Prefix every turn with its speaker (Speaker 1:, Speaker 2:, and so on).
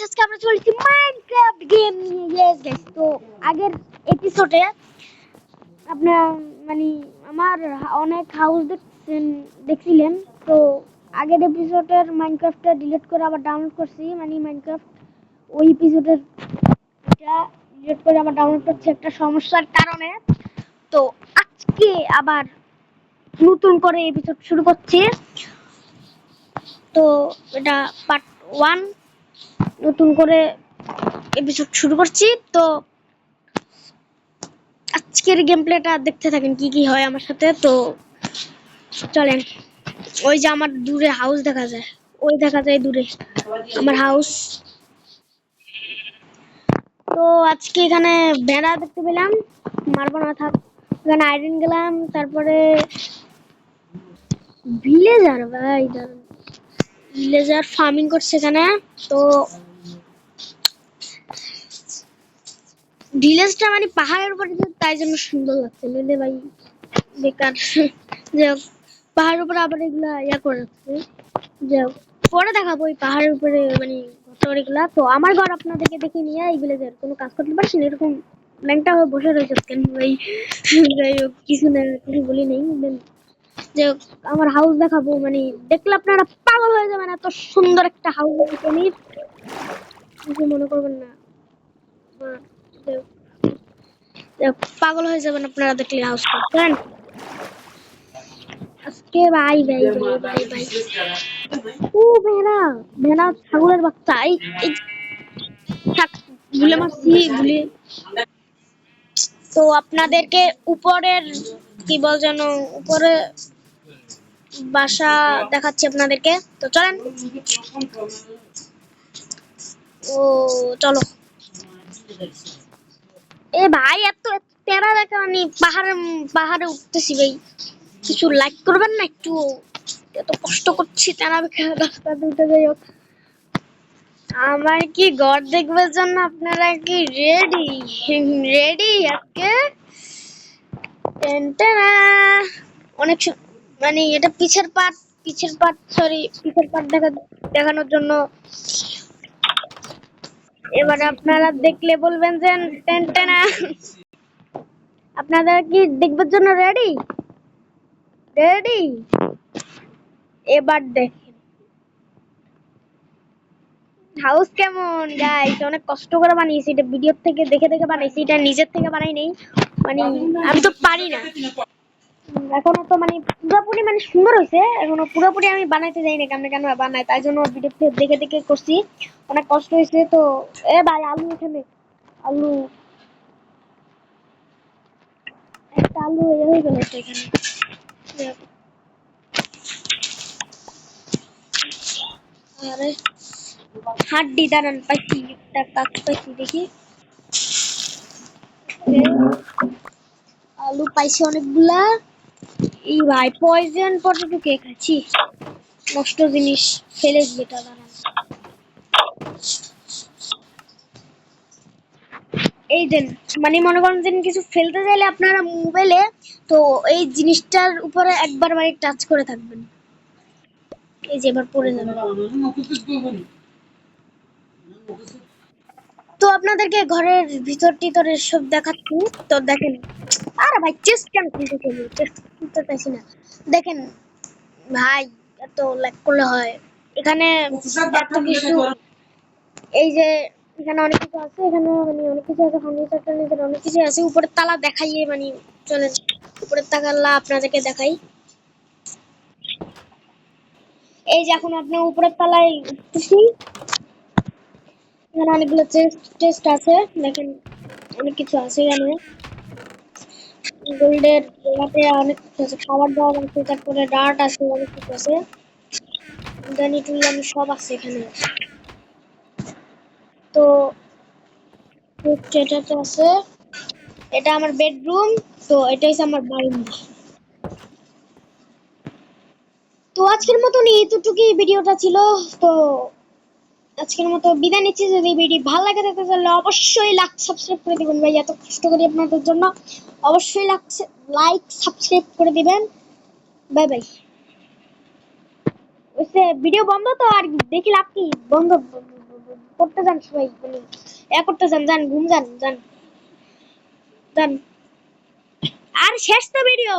Speaker 1: আজকে আমরা চলেছি মাইনক্রাফট গেম নিয়ে। ইয়েস গাইস, তো আগের এপিসোডে আপনার মানে আমার অনেক হাউস দেখছিলেন। তো আগের এপিসোডের মাইনক্রাফটটা ডিলিট করে আবার ডাউনলোড করছি, মানে মাইনক্রাফট ওই এপিসোডের এটা ডিলিট করে আবার ডাউনলোড করছি একটা সমস্যার কারণে। তো আজকে আবার নতুন করে এপিসোড শুরু করছি। তো এটা পার্ট 1, নতুন করে এপিসোড শুরু করছি। তো আজকের গেম প্লেটা দেখতে থাকেন কি কি হয় আমার সাথে। তো চলেন, ওই যে আমার দূরে হাউস দেখা যায়, ওই দেখা যায় দূরে আমার হাউস। তো আজকে এখানে ভেড়া দেখতে পেলাম, মারবো না থাক। এখানে আইরন গেলাম, তারপরে ভিলেজার ভাই, ভিলেজার ফার্মিং করছে এখানে। তো ভিলেজটা মানে পাহাড়ের উপরে, তাই জন্য সুন্দর লাগছে, নইলে ভাই বেকার। যে পাহাড়ের উপরে আবার এগুলা ইয়া করে রাখছে, যে পরে দেখাবো ওই পাহাড়ের উপরে মানে ঘর এগুলা। তো আমার ঘর আপনাদেরকে দেখে নিয়ে এই ভিলেজের কোনো কাজ করতে পারছি না, এরকম ল্যাংটা হয়ে বসে রয়েছে কেন ভাই? যাই হোক, কিছু না, কিছু বলি নেই। যে আমার হাউস দেখাবো, মানে দেখলে আপনারা পাগল হয়ে যাবেন, এত সুন্দর একটা হাউস আমি, কিছু মনে করবেন না। পাগল হয়ে যাবেন আপনারা দেখলে হাউসটা। জানেন আজকে ভাই ভাই ভাই ভাই ভাই ও ভেড়া, ভেড়া ছাগলের বাচ্চা। এই এই থাক, ভুলে মারছি, ভুলে। তো আপনাদেরকে উপরের কি বল যেন, উপরে বাসা দেখাচ্ছি আপনাদেরকে। তো চলেন, ও চলো। এ ভাই এত তেরা দেখা, মানে পাহাড়ে পাহাড়ে উঠতেছি ভাই, কিছু লাইক করবেন না একটু? এত কষ্ট করছি তেরা দেখা রাস্তা দুটো। যাই হোক, আমার কি ঘর দেখবার জন্য আপনারা কি রেডি? রেডি আজকে টেনটেনা অনেক মানে এটা পিছের পাট সরি পিছের পাট দেখানোর জন্য। এবার আপনারা দেখলে বলবেন যে টেনটেনা। আপনারা কি দেখবার জন্য রেডি? রেডি? এবার দেখেন হাউস কেমন গাইস, অনেক কষ্ট করে বানিয়েছি এটা, ভিডিও থেকে দেখে দেখে বানাইছি এটা, নিজের থেকে বানাই নাই, মানে আমি তো পারি না এখনো। তো মানে পুরোপুরি মানে সুন্দর হয়েছে, এখনো পুরোপুরি আমি বানাইতে যাই না, কেন কেন বানাই, তাই জন্য ভিডিও দেখে দেখে করছি, অনেক কষ্ট হয়েছে। তো এ ভাই আলু, এখানে আলু, একটা আলু হয়ে গেল এখানে। আরে হাড্ডি দাঁড়ান, পাইছি একটা কাজ পাইছি, দেখি। আলু পাইছি অনেকগুলা। এই ভাই পয়জন পটেটো কে খাচ্ছি, নষ্ট জিনিস ফেলে দিটা। দাঁড়ান, এই দেন, মানে মনে করেন যে কিছু ফেলতে চাইলে আপনারা মোবাইলে, তো এই জিনিসটার উপরে একবার মানে টাচ করে থাকবেন, এই যে এবার পড়ে যাবে। তো আপনাদেরকে ঘরের ভিতর টিতরের সব দেখাচ্ছি। তো দেখেন, আরে ভাই চেস্ট কেন খুলতে চলি, চেস্ট খুলতে চাইছি না। দেখেন ভাই, এত লাইক করলে হয় এখানে এত কিছু। এই যে এখানে অনেক কিছু আছে, এখানে মানে অনেক কিছু আছে, ফার্নিচার টার্নিচার অনেক কিছু আছে। উপরের তালা দেখাইয়ে মানে চলেন, উপরের তালা আপনাদেরকে দেখাই। এই যে এখন আপনার উপরের তালায় উঠতেছি, এখানে অনেকগুলো চেস্ট টেস্ট আছে, দেখেন অনেক কিছু আছে এখানে। গোল্ডের জায়গাতে অনেক কিছু আছে, খাবার দাবার আছে, তারপরে ডার্ট আছে, অনেক কিছু আছে, গানি টুলানি সব আছে এখানে। তো এটা তো আছে, এটা আমার বেডরুম। তো এটা হচ্ছে আমার বারান্দা। তো আজকের মতন এইটুকুই ভিডিওটা ছিল। তো আজকের মতো বিদায় নিচ্ছি। যদি ভিডিও ভালো লাগে থাকে তাহলে অবশ্যই লাইক সাবস্ক্রাইব করে দিবেন ভাই, এত কষ্ট করি আপনাদের জন্য, অবশ্যই লাইক সাবস্ক্রাইব করে দিবেন। Bye bye. ওইসে ভিডিও বন্ধ তো আর দেখি লাভ কি, বন্ধ করতে করতে যান সবাই, মানে করতে যান, যান ঘুম যান, যান যান। আর শেষ তো ভিডিও।